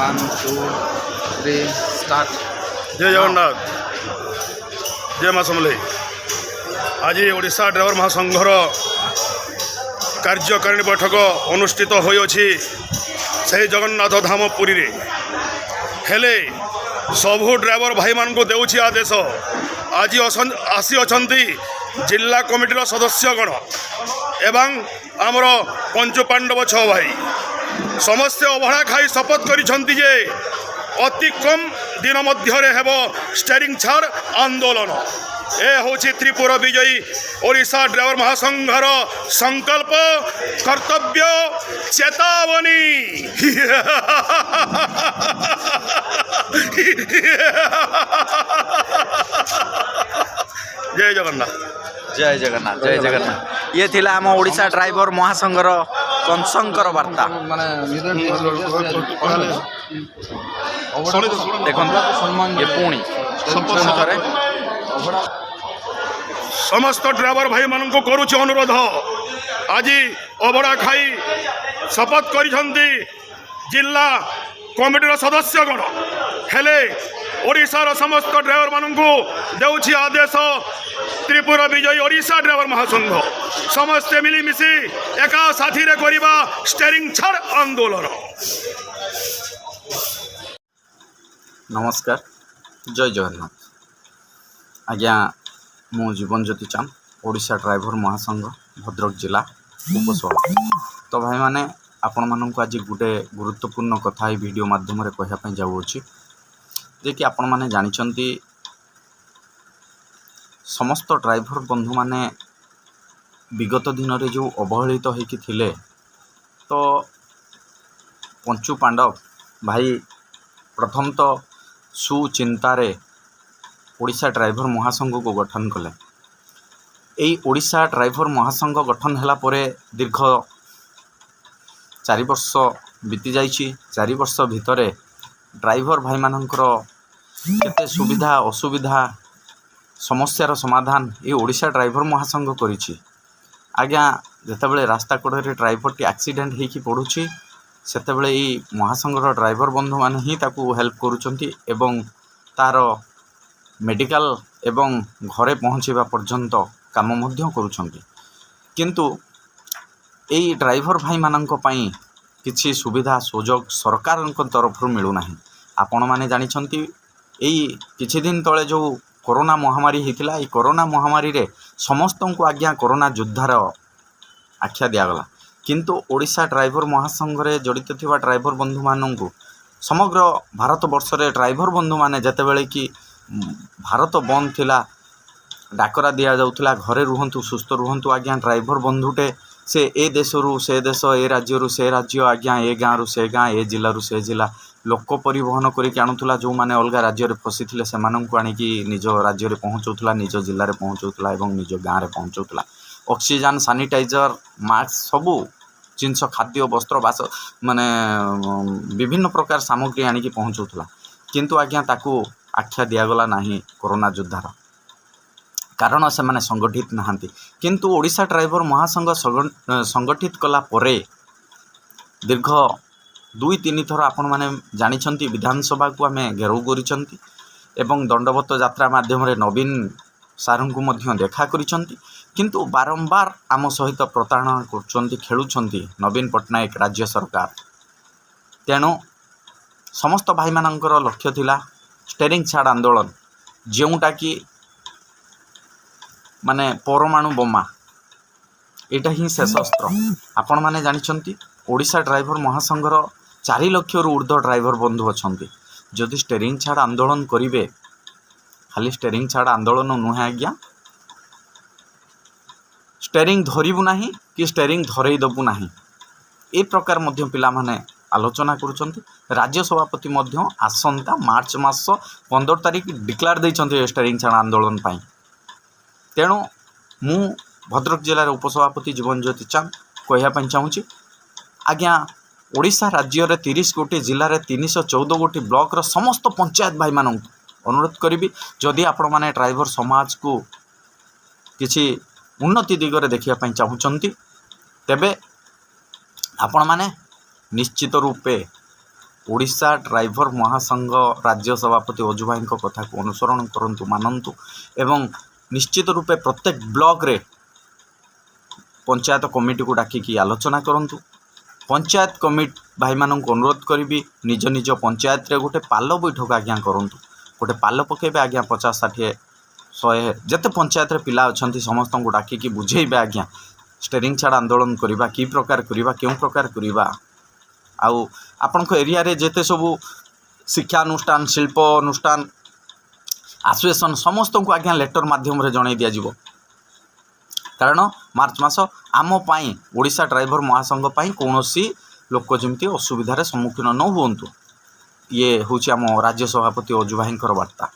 1 2 3 start. जय जगन्नाथ, जय माँ समलेई। आज ओडिशा ड्राइवर महासंघर कार्यकारिणी बैठक अनुष्ठित होइछि से जगन्नाथ धाम पुरी रे। हेले सबू ड्राइवर भाई मान को देउछि आदेश। आज आसी अछंती जिला कमिटीर सदस्यगण एवं आमर पंचु पांडव 6 भाई समस्ते अवहेला खाई शपथ करिछंती जे अति कम दिन मध्य हेब स्टेरिंग छाड़ आंदोलन। ए होछि त्रिपुरा विजयी ओडिशा ड्राइवर महासंघर संकल्प कर्तव्य चेतावनी। जय जगन्नाथ, जय जगन्नाथ, जय जगन्नाथ। ये थिला आम ओडिशा ड्राइवर महासंघर कंसंकर वार्ता। देखो ये पुणी थे समस्त ड्राइवर भाई मान को करुछि अनुरोध। आज अबड़ा खाई शपथ करिछंती जिला कमिटीर सदस्यगण। हेले ओडिशार समस्त ड्राइवर मान को देउछि आदेश त्रिपुरा विजयी ओडिशा ड्राइवर महासंघ समस्ते मिलीमिशि एका साथी रे करिबा स्टेरिंग छाड़ आंदोलन। नमस्कार, जय जगन्नाथ। आज्ञा मु जीवन ज्योति चांद, ओडिशा ड्राइवर महासंघ भद्रक जिला उपसभापति। तो भाई माने आपण मानक आज गोटे गुरुत्वपूर्ण कथा ये वीडियो माध्यम कहवाई जाऊँगी जे कि आपण माने जानिचंती समस्त ड्राइवर बंधु माने विगत दिन रे जो अवहेलित होइकी थिले, तो पंचु पांडव भाई प्रथम तो सुचिंतारे ओडिशा ड्राइवर महासंघ को गठन कले। यही ओडिशा ड्राइवर महासंघ गठन हैला परे दीर्घ 4 वर्ष बीती जाइछि। 4 वर्ष भितरे ड्राइवर भाई मानकर केते सुविधा असुविधा समस्यार समाधान ये ओडिशा ड्राइवर महासंघ करिछि। आज्ञा जेतेबेले रास्ता कड़े ड्राइवर टी एक्सीडेंट होइकी पड़ुछि सेतेबेले ई महासंघर ड्राइवर बंधु माने ही ताकू हेल्प करूछंती एवं तार मेडिकल एवं घरे पहुँचवा पर्यंत काम मध्य करूछंती। किंतु एई ड्राइवर भाई मानंक पई किछि सुविधा सुजोग सरकार तरफ मिलू नाही। आपण माने जानिछंती एई किछि दिन तळे जो कोरोना महामारी होता, ये कोरोना महामारी रे समस्त को आज्ञा कोरोना योद्धार आख्या दिगला। किंतु ओडिशा ड्राइवर महासंघ रे जड़ित थिबा ड्राइवर बंधु मानू समग्र भारत वर्ष रे ड्राइवर बंधु माने जेतेबेले कि भारत बंद थिला डाकरा दिया जाउथला घरे रुहंतु सुस्थ रुहंतु। आज्ञा ड्राइवर बंधुटे से ए देश रु से देश, ए राज्य रु से राज्य, आज्ञा ए गाँ रु से गाँ, ए जिला रु से जिला लोक परिवहन करिक आणुथला। जो माने अलगा राज्य रे फसी थिले सेमानंकु आनिकी निज राज्य रे पहुंचौथला, निज जिल्ला रे पहुंचौथला एवं निज गाँ रे पहुंचौथला। ऑक्सीजन, सैनिटाइजर, मास्क सबू जिनस खाद्य वस्त्र बास माने विभिन्न प्रकार सामग्री आनिकी पहुंचौथला। किंतु आज्ञा ताकू आख्या दियागला नाही कोरोना योद्धार, कारण से माने संगठित नहांती। किंतु ओडिशा ड्राइवर महासंघ संगठित कला परे दीर्घ 2-3 थर आपण माने जानिछंती विधानसभा को आमे घेराव करिछंती एवं दंडवत यात्रा माध्यम रे नवीन सारंकु मध्य देखा करिछंती। किंतु बारंबार आम सहित प्रताड़ना करुछंती, खेलुछंती नवीन पट्टनायक राज्य सरकार। तेणु समस्त भाई मानकर लक्ष्य थिला स्टेरिंग छाड़ आंदोलन, जोटा कि माने परमाणु बोमा एटा ही शेष अस्त्र। आपण माने जानिछंती ओडिशा ड्राइवर महासंघर 4 लाख रु ऊर्ध्व ड्राइवर बंधु अछंती। जदि स्टेरिंग छाड़ आंदोलन करिवे, खाली स्टेरिंग छाड़ आंदोलन नुहे आज्ञा, स्टेरिंग धरिबु नाही कि स्टेरिंग धरई दबु नाही, ए प्रकार मध्य पिला माने आलोचना करुछंती। राज्य सभापति मध्य आसंता मार्च मास 15 तारिख डिक्लेयर दैछंती स्टेरिंग छाड़ आंदोलन पाई। तेणु मु भद्रक जिलार उपसभापति जीवन ज्योति चांद कहवाई चाहूँगी आज्ञा ओडिशा राज्य रे 30 गोटी जिले में 314 गोटी ब्लॉक रो समस्त पंचायत भाई मान अनुरोध करी जदि आपण माने ड्राइवर समाज को किसी उन्नति दिगरे देखापी चाहूँगी तेबे आपण माने निश्चित रूपे ओडिशा ड्राइवर महासंघ राज्य सभापति अजु भाई कथा को अनुसरण करंतु मानंतु एवं निश्चित रूपे प्रत्येक ब्लॉक रे पंचायत कमिटी को डाकिकी आलोचना करंतु। पंचायत कमिटी भाई मानक अनुरोध करी निज निज पंचायत रे गोटे पाल बैठक आज्ञा करंतु। गोटे पाल पकेबे आज्ञा 50-60 100 जते पंचायत रे पिला अछंती समस्त को डाकिकी बुझेइबे आज्ञा स्टेरिंग छाड़ आंदोलन करवा कि प्रकार करवा क्यों प्रकार करवा आउ आपण एरिया रे जेते सबू शिक्षा अनुष्ठान शिल्प अनुष्ठान एसोसिएशन समस्त को आज्ञा लेटर माध्यम रे जणाई दिया जिवो। कारण मार्च मास आम पाई ओडिशा ड्राइवर महासंघ पाई कौनसी लोक जमती असुविधार सम्मुखीन न हुंतु ये हूँ आम राज्य सभापति अजु भाई वार्ता।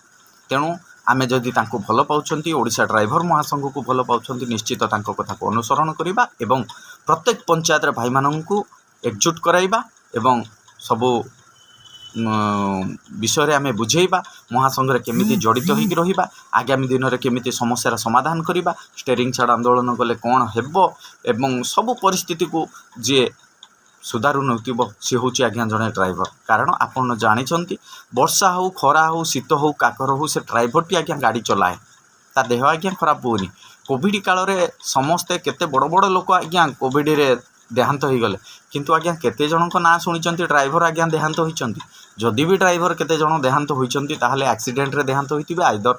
तेणु आम जदि भल पाँच ओडिशा ड्राइवर महासंघ को भल पाँच निश्चित कथा को अनुसरण करवा एवं प्रत्येक पंचायत भाई मानू एकजुट कराइबा एवं सबू विषय आम बुझेइबा महासंघ रे केमिति जड़ित होइक रहिबा आगामी दिन में केमिति समस्यार समाधान करवा स्टेरिंग छाड़ आंदोलन कले कौन हेबो एवं सबू परिस्थिति को जे सुधारू नौथिबो सी हूँ आज्ञा जड़े ड्राइवर। कारण आपन जानी वर्षा हो खरा हो शीत हो काकर हो से ड्राइवर टी आज्ञा गाड़ी चलाए ता देह आज्ञा खराब होनी। कोविड काल रे समस्ते केते बड़ बड़ लोक आज्ञा कोविड रे देहांत हो गले किंतु आज्ञा केते जनक ना शुणी ड्राइवर आज्ञा देहांत होइचंती। जदि भी ड्राइवर केते जन देहांत होइचंती ताहले एक्सीडेंट रे देहांत होइतिबे आइदर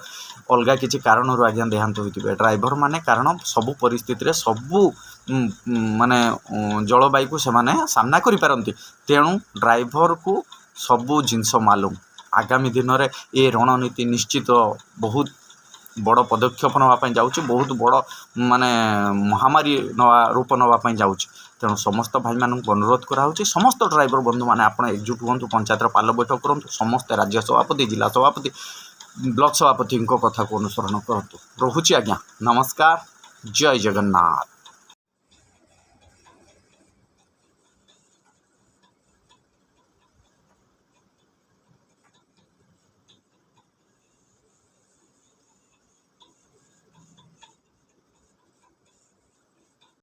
अलगा किछि कारण रो आज्ञा देहांत होइतिबे ड्राइवर माने। कारण सबु परिस्थिति रे सबु माने जलवायु को सेमाने सामना करि पारंती। तेणु ड्राइवर को सबु जिनस मालूम आगामी दिन में ये रणनीति निश्चित बहुत बड़ पदक्षेप नापी जाऊँगी बहुत बड़ माने महामारी नवा रूप नापी जाऊँगी। तेणु समस्त भाई मानक अनुरोध कराऊँगी समस्त ड्राइवर बंधु मैंने आप एकजुट हूँ पंचायत पाल बैठक करूँ समस्त राज्य सभापति जिला सभापति ब्लॉक सभापति कथा को अनुसरण करूँ। रोचे आज्ञा नमस्कार जय जगन्नाथ।